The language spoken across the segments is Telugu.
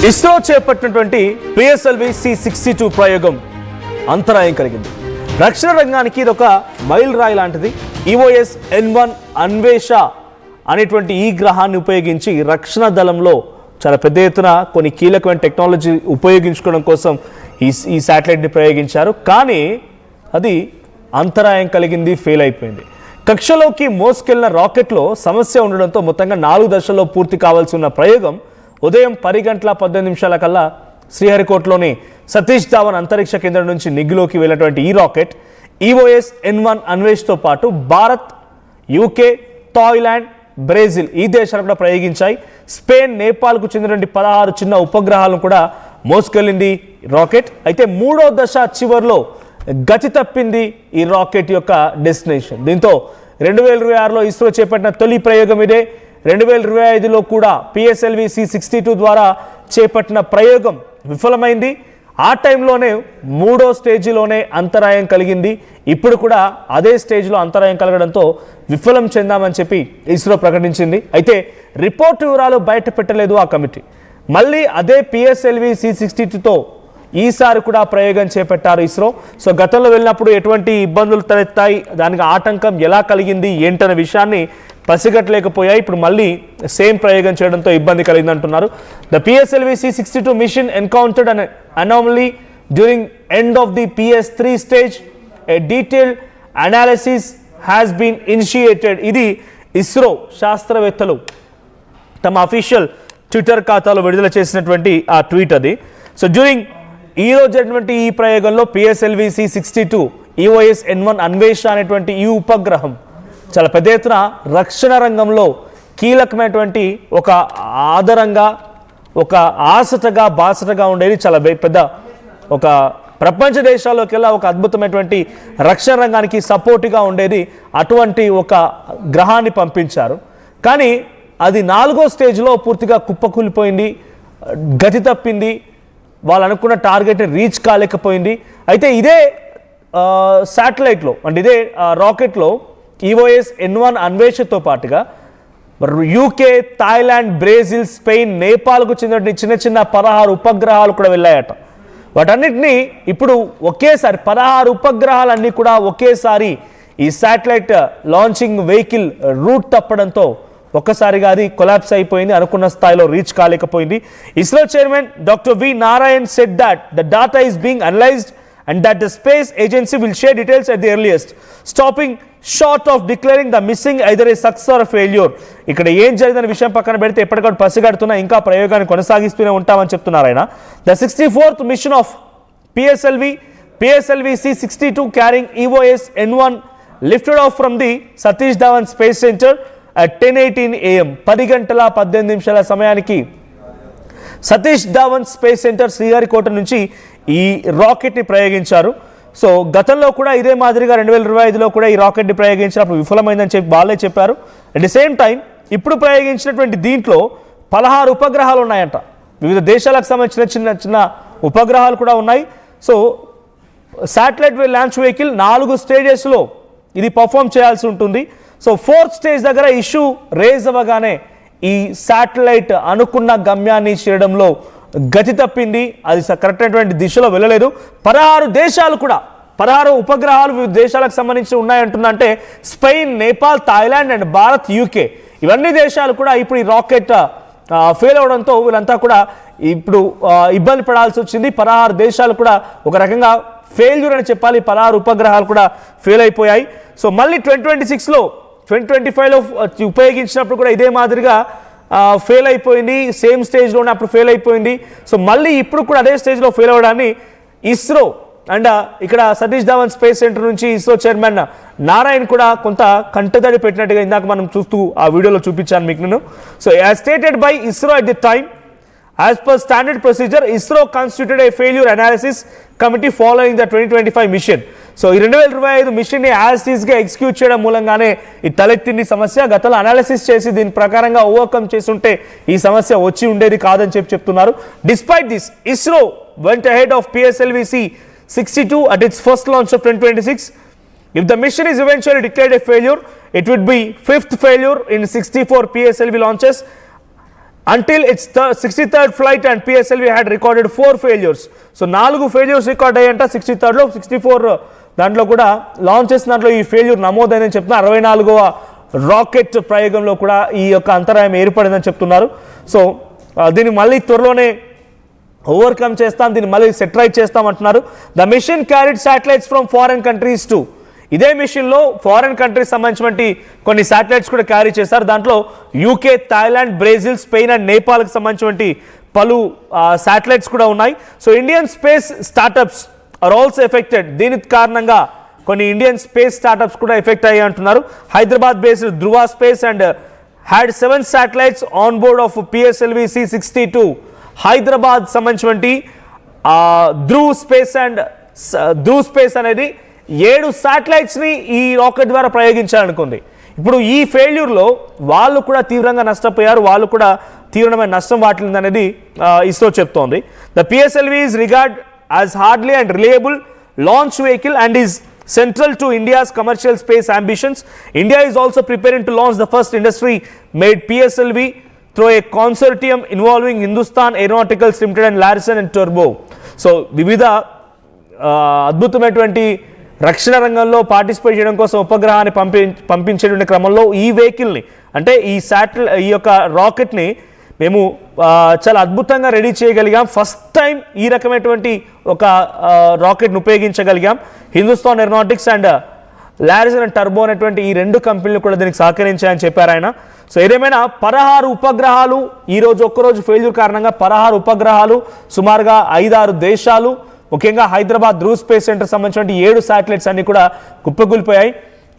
ఇస్రో చేపట్టినటువంటి పిఎస్ఎల్వి C62 ప్రయోగం అంతరాయం కలిగింది. రక్షణ రంగానికి ఇది ఒక మైల్ రాయి లాంటిది. EOS N1 అన్వేష అనేటువంటి ఈ గ్రహాన్ని ఉపయోగించి రక్షణ దళంలో చాలా పెద్ద ఎత్తున కొన్ని కీలకమైన టెక్నాలజీ ఉపయోగించుకోవడం కోసం ఈ శాటిలైట్ని ప్రయోగించారు. కానీ అది అంతరాయం కలిగింది, ఫెయిల్ అయిపోయింది. కక్షలోకి మోసుకెళ్లిన రాకెట్లో సమస్య ఉండడంతో మొత్తంగా 4 దశల్లో పూర్తి కావాల్సి ఉన్న ప్రయోగం ఉదయం 10:18 కల్లా శ్రీహరికోటలోని సతీష్ ధావన్ అంతరిక్ష కేంద్రం నుంచి నిగ్గులోకి వెళ్ళినటువంటి ఈ రాకెట్ EOS N1 అన్వేష్తో పాటు భారత్, UK, థాయిలాండ్, బ్రెజిల్ ఈ దేశాలు కూడా ప్రయోగించాయి. స్పెయిన్, నేపాల్కు చెందినటువంటి 16 చిన్న ఉపగ్రహాలను కూడా మోసుకెళ్ళింది రాకెట్. అయితే 3వ దశ చివరిలో గతి తప్పింది ఈ రాకెట్ యొక్క డెస్టినేషన్. దీంతో 2026లో ఇస్రో చేపట్టిన తొలి ప్రయోగం ఇదే. 2025లో కూడా PSLV C62 ద్వారా చేపట్టిన ప్రయోగం విఫలమైంది. ఆ టైంలోనే 3వ స్టేజిలోనే అంతరాయం కలిగింది. ఇప్పుడు కూడా అదే స్టేజ్లో అంతరాయం కలగడంతో విఫలం చెందామని చెప్పి ఇస్రో ప్రకటించింది. అయితే రిపోర్ట్ వివరాలు బయట పెట్టలేదు ఆ కమిటీ. మళ్ళీ అదే PSLV C62తో ఈసారి కూడా ప్రయోగం చేపట్టారు ఇస్రో. సో గతంలో వెళ్ళినప్పుడు ఎటువంటి ఇబ్బందులు తలెత్తాయి, దానికి ఆటంకం ఎలా కలిగింది ఏంటనే విషయాన్ని పసిగట్టలేకపోయాయి. ఇప్పుడు మళ్ళీ సేమ్ ప్రయోగం చేయడంతో ఇబ్బంది కలిగిందంటున్నారు. The PSLV C62 mission encountered an anomaly during end of the PS3 stage. A detailed analysis has been initiated. ఇది ఇస్రో శాస్త్రవేత్తలు తమ అఫీషియల్ ట్విట్టర్ ఖాతాలో విడుదల చేసినటువంటి ఆ ట్వీట్ అది. సో డ్యూరింగ్ ఈ రోజు జరిగినటువంటి ఈ ప్రయోగంలో PSLV C62 EOS N1 అన్వేష అనేటువంటి ఈ ఉపగ్రహం చాలా పెద్ద ఎత్తున రక్షణ రంగంలో కీలకమైనటువంటి ఒక ఆధారంగా, ఒక ఆసటగా, బాసటగా ఉండేది. చాలా పెద్ద ఒక ప్రపంచ దేశాల్లోకెల్లా ఒక అద్భుతమైనటువంటి రక్షణ రంగానికి సపోర్ట్గా ఉండేది. అటువంటి ఒక గ్రహాన్ని పంపించారు. కానీ అది 4వ స్టేజ్లో పూర్తిగా కుప్పకూలిపోయింది, గతి తప్పింది. వాళ్ళు అనుకున్న టార్గెట్ రీచ్ కాలేకపోయింది. అయితే ఇదే శాటిలైట్లో అంటే ఇదే రాకెట్లో EOS N1 అన్వేషతో పాటుగా UK, థాయిలాండ్, బ్రెజిల్, స్పెయిన్, నేపాల్కు చెందిన చిన్న చిన్న 16 ఉపగ్రహాలు కూడా వెళ్ళాయట. వాటన్నిటినీ ఇప్పుడు ఒకేసారి 16 ఉపగ్రహాలన్నీ కూడా ఒకేసారి ఈ శాటిలైట్ లాంచింగ్ వెహికల్ రూట్ తప్పడంతో ఒక్కసారిగా అది కొలాప్స్ అయిపోయింది, అనుకున్న స్థాయిలో రీచ్ కాలేకపోయింది. ISRO chairman doctor V. Narayan said that the data is being analysed and that the space agency will share details at the earliest, stopping short of declaring the missing either a success or a failure. ఇక్కడ ఏం జరిగిన విషయం పక్కన పెడితే ఎప్పటికప్పుడు పసిగడుతున్నా ఇంకా ప్రయోగాన్ని కొనసాగిస్తూనే ఉంటామని చెప్తున్నారు ఆయన. The 64th mission of PSLV C62 carrying EOS N1 lifted off from the Satish Dhawan Space Center at 10:18 AM 10:18 సమయానికి సతీష్ ధావన్ స్పేస్ సెంటర్ శ్రీహరికోట నుంచి ఈ రాకెట్ని ప్రయోగించారు. సో గతంలో కూడా ఇదే మాదిరిగా 2025లో కూడా ఈ రాకెట్ని ప్రయోగించినప్పుడు విఫలమైందని చెప్పి వాళ్ళే చెప్పారు. అట్ ది సేమ్ టైం ఇప్పుడు ప్రయోగించినటువంటి దీంట్లో 16 ఉపగ్రహాలు ఉన్నాయంట. వివిధ దేశాలకు సంబంధించిన చిన్న చిన్న ఉపగ్రహాలు కూడా ఉన్నాయి. సో శాటిలైట్ లాంచ్ వెహికల్ 4 స్టేజెస్లో ఇది పర్ఫామ్ చేయాల్సి ఉంటుంది. సో 4th స్టేజ్ దగ్గర ఇష్యూ రేజ్ అవ్వగానే ఈ శాటిలైట్ అనుకున్న గమ్యాన్ని చేయడంలో గతి తప్పింది. అది కరెక్ట్ అయినటువంటి దిశలో వెళ్ళలేదు. 16 దేశాలు కూడా 16 ఉపగ్రహాలు వివిధ దేశాలకు సంబంధించి ఉన్నాయంటుందంటే Spain, Nepal, Thailand and Bharat, UK ఇవన్నీ దేశాలు కూడా ఇప్పుడు ఈ రాకెట్ ఫెయిల్ అవడంతో వీళ్ళంతా కూడా ఇప్పుడు ఇబ్బంది పడాల్సి వచ్చింది. 16 దేశాలు కూడా ఒక రకంగా ఫెయిల్యూర్ అని చెప్పాలి. 16 ఉపగ్రహాలు కూడా ఫెయిల్ అయిపోయాయి. సో మళ్ళీ 2025లో ఉపయోగించినప్పుడు కూడా ఇదే మాదిరిగా ఫెయిల్ అయిపోయింది. సేమ్ స్టేజ్లోనే అప్పుడు ఫెయిల్ అయిపోయింది. సో మళ్ళీ ఇప్పుడు కూడా అదే స్టేజ్లో ఫెయిల్ అవ్వడాన్ని ఇస్రో అండ్ ఇక్కడ సతీష్ ధావన్ స్పేస్ సెంటర్ నుంచి ఇస్రో చైర్మన్ నారాయణ్ కూడా కొంత కంటతడి పెట్టినట్టుగా ఇందాక మనం చూస్తూ ఆ వీడియోలో చూపించాను మీకు నేను. So as stated by ISRO at the time, as per standard procedure, ISRO constituted a failure analysis committee following the 2025 mission. So ఈ 2025 మిషన్ని యాజ్ టీజ్గా ఎగ్జిక్యూట్ చేయడం మూలంగానే ఈ తలెత్తింది సమస్య. గతంలో అనాలిసిస్ చేసి దీని ప్రకారంగా ఓవర్కమ్ చేస్తుంటే ఈ సమస్య వచ్చి ఉండేది కాదని చెప్తున్నారు. Despite this, ISRO went ahead of PSLV C62 at its first launch of 2026. If the mission is eventually declared a failure, it would be 5th failure in 64 PSLV launches. until its 63rd flight and PSLV had recorded 4 failures. So 4 failures record అయ్యంట 63rd లో 64 దాంట్లో కూడా లాంచ్ చేసిన దాంట్లో ఈ ఫెయిల్యూర్ నమోదైందని చెప్తున్నారు. 64వ రాకెట్ ప్రయోగంలో కూడా ఈ యొక్క అంతరాయం ఏర్పడిందని చెప్తున్నారు. సో దీన్ని మళ్ళీ త్వరలోనే ఓవర్కమ్ చేస్తాం, దీన్ని మళ్ళీ సెటరైట్ చేస్తాం అంటున్నారు. The mission carried satellites from foreign countries to, ఇదే మిషన్లో ఫారెన్ కంట్రీస్ సంబంధించినటువంటి కొన్ని శాటిలైట్స్ కూడా క్యారీ చేశారు. దాంట్లో UK, Thailand, Brazil, Spain and నేపాల్కి సంబంధించినటువంటి పలు శాటిలైట్స్ కూడా ఉన్నాయి. So Indian space startups are also affected. దీని కారణంగా కొన్ని ఇండియన్ స్పేస్ స్టార్టప్స్ కూడా ఎఫెక్ట్ అయ్యాయి అంటున్నారు. Hyderabad based Dhruva space and had 7 satellites on board of PSLV C62. Hyderabad సంబంధించినటువంటి ధృవ్ స్పేస్ అనేది 7 శాటిలైట్స్ని ఈ రాకెట్ ద్వారా ప్రయోగించాలనుకుంది. ఇప్పుడు ఈ ఫెయిల్యూర్లో వాళ్ళు కూడా తీవ్రంగా నష్టపోయారు, వాళ్ళు కూడా తీవ్రమైన నష్టం వాటిల్లింది అనేది ఇస్రో చెప్తోంది. The PSLV is regard as hardly and reliable launch vehicle and is central to India's commercial space ambitions. India is also preparing to launch the first industry-made PSLV through a consortium involving Hindustan Aeronautics Limited and Larsen and Turbo. So, వివిధ అద్భుతమైనటువంటి రక్షణ రంగంలో పార్టిసిపేట్ చేయడం కోసం ఉపగ్రహాన్ని పంపించేటువంటి క్రమంలో ఈ వెహికల్ని, అంటే ఈ యొక్క రాకెట్ని మేము చాలా అద్భుతంగా రెడీ చేయగలిగాం. ఫస్ట్ టైం ఈ రకమైనటువంటి ఒక రాకెట్ను ఉపయోగించగలిగాం. Hindustan aeronautics and Larsen and టర్బో అనేటువంటి ఈ 2 కంపెనీలు కూడా దీనికి సహకరించాయని చెప్పారు ఆయన. సో ఏదేమైనా 16 ఉపగ్రహాలు ఈరోజు ఒక్కరోజు ఫెయిల్యూర్ కారణంగా 16 ఉపగ్రహాలు, సుమారుగా 5-6 దేశాలు, ముఖ్యంగా హైదరాబాద్ ధృవ్ స్పేస్ సెంటర్ సంబంధించిన 7 శాటిలైట్స్ అన్ని కూడా కుప్పకూలిపోయాయి.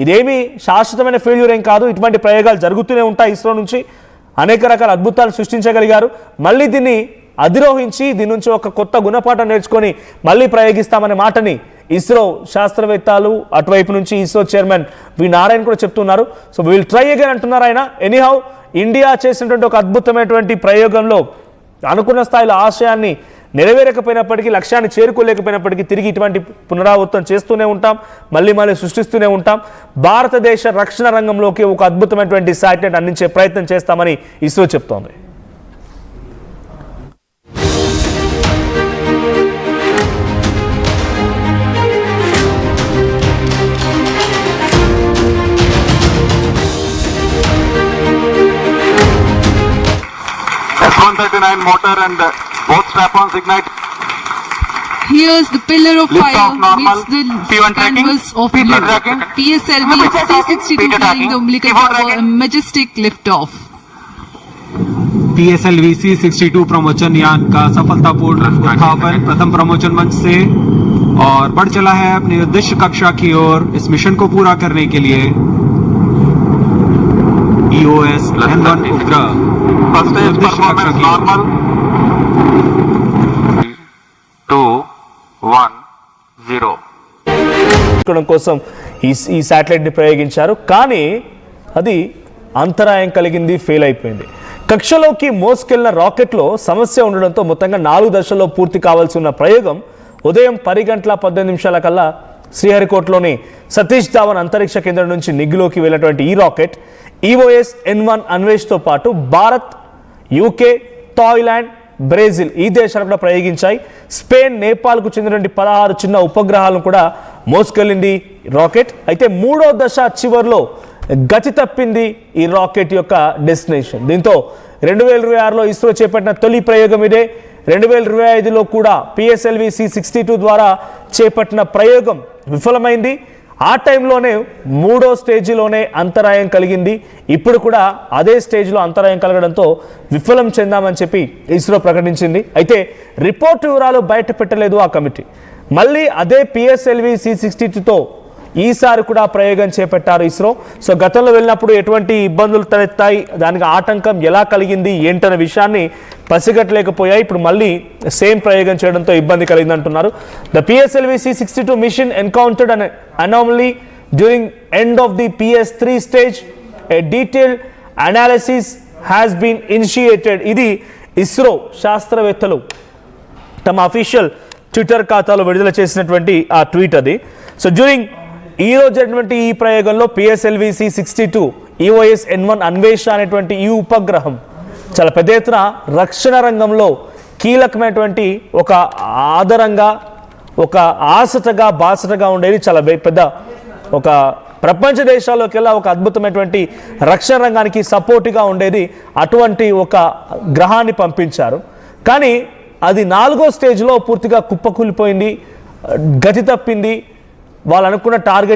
ఇదేమీ శాశ్వతమైన ఫెయిల్యూర్ ఏం కాదు. ఇటువంటి ప్రయోగాలు జరుగుతూనే ఉంటాయి. ఇస్రో నుంచి అనేక రకాల అద్భుతాలు సృష్టించగలిగారు. మళ్ళీ దీన్ని అధిరోహించి దీని నుంచి ఒక కొత్త గుణపాఠం నేర్చుకొని మళ్ళీ ప్రయోగిస్తామనే మాటని ఇస్రో శాస్త్రవేత్తలు, అటువైపు నుంచి ఇస్రో చైర్మన్ వి నారాయణ కూడా చెప్తున్నారు. సో విల్ ట్రై అగైన్ అంటున్నారు ఆయన. ఎనీహౌ ఇండియా చేసినటువంటి ఒక అద్భుతమైనటువంటి ప్రయోగంలో అనుకున్న స్థాయిలో ఆశయాన్ని నెరవేరకపోయినప్పటికీ, లక్ష్యాన్ని చేరుకోలేకపోయినప్పటికీ తిరిగి ఇటువంటి పునరావృతం చేస్తూనే ఉంటాం, మళ్ళీ సృష్టిస్తూనే ఉంటాం. భారతదేశ రక్షణ రంగంలోకి ఒక అద్భుతమైనటువంటి శాటిలైట్ అందించే ప్రయత్నం చేస్తామని ఇస్రో చెప్తోంది. S139 motor and both strap-ons ignite. Here's the pillar of Lift fire off normal. meets the P1 tracking. canvas of P2 blue. tracking. PSLV C62 flying the umbilical P4 for a tracking. majestic liftoff. PSLV C62 प्रमोचन यान का सफलतापूर्ण उत्थापन प्रथम प्रमोचन मंच से और बढ़ चला है अपनी उद्देश्य कक्षा की ओर। इस मिशन को पूरा करने के लिए EOS N1 उपग्रह First stage performance normal. 2, 1, 0. కోసం ఈ శాటిలైట్ని ప్రయోగించారు. కానీ అది అంతరాయం కలిగింది, ఫెయిల్ అయిపోయింది. కక్షలోకి మోసుకెళ్లిన రాకెట్లో సమస్య ఉండడంతో మొత్తంగా 4 దశల్లో పూర్తి కావాల్సి ఉన్న ప్రయోగం ఉదయం 10:18 కల్లా శ్రీహరికోటలోని సతీష్ ధావన్ అంతరిక్ష కేంద్రం నుంచి నిగ్గులోకి వెళ్ళినటువంటి ఈ రాకెట్ EOS N1 అన్వేష్తో పాటు భారత్, యూకే, థాయిలాండ్, బ్రెజిల్ ఈ దేశాలు కూడా ప్రయోగించాయి. స్పెయిన్, నేపాల్కు చెందినటువంటి 16 చిన్న ఉపగ్రహాలను కూడా మోసుకెళ్ళింది రాకెట్. అయితే 3వ దశ చివరిలో గతి తప్పింది ఈ రాకెట్ యొక్క డెస్టినేషన్. దీంతో 2026లో ఇస్రో చేపట్టిన తొలి ప్రయోగం ఇదే. 2025లో కూడా PSLV C62 ద్వారా చేపట్టిన ప్రయోగం విఫలమైంది. ఆ టైంలోనే 3వ స్టేజిలోనే అంతరాయం కలిగింది. ఇప్పుడు కూడా అదే స్టేజ్లో అంతరాయం కలగడంతో విఫలం చెందామని చెప్పి ఇస్రో ప్రకటించింది. అయితే రిపోర్ట్ వివరాలు బయట పెట్టలేదు ఆ కమిటీ. మళ్ళీ అదే PSLV C62తో ఈసారి కూడా ప్రయోగం చేపట్టారు ఇస్రో. సో గతంలో వెళ్ళినప్పుడు ఎటువంటి ఇబ్బందులు తలెత్తాయి, దానికి ఆటంకం ఎలా కలిగింది ఏంటనే విషయాన్ని పసిగట్టలేకపోయాయి. ఇప్పుడు మళ్ళీ సేమ్ ప్రయోగం చేయడంతో ఇబ్బంది కలిగిందంటున్నారు. The PSLV C62 mission encountered an anomaly during end of the PS3 stage. A detailed analysis has been initiated. ఇది ఇస్రో శాస్త్రవేత్తలు తమ అఫీషియల్ ట్విట్టర్ ఖాతాలో విడుదల చేసినటువంటి ఆ ట్వీట్ అది. సో డ్యూరింగ్ ఈ రోజు జరిగినటువంటి ఈ ప్రయోగంలో PSLV C62 EOS N1 అన్వేష అనేటువంటి ఈ ఉపగ్రహం చాలా పెద్ద ఎత్తున రక్షణ రంగంలో కీలకమైనటువంటి ఒక ఆధారంగా, ఒక ఆసటగా బాసటగా ఉండేది, చాలా పెద్ద ఒక ప్రపంచ దేశాల్లోకెల్లా ఒక అద్భుతమైనటువంటి రక్షణ రంగానికి సపోర్ట్గా ఉండేది. అటువంటి ఒక గ్రహాన్ని పంపించారు. కానీ అది 4వ స్టేజ్లో పూర్తిగా కుప్పకూలిపోయింది, గతి తప్పింది. వాళ్ళు అనుకున్న టార్గెట్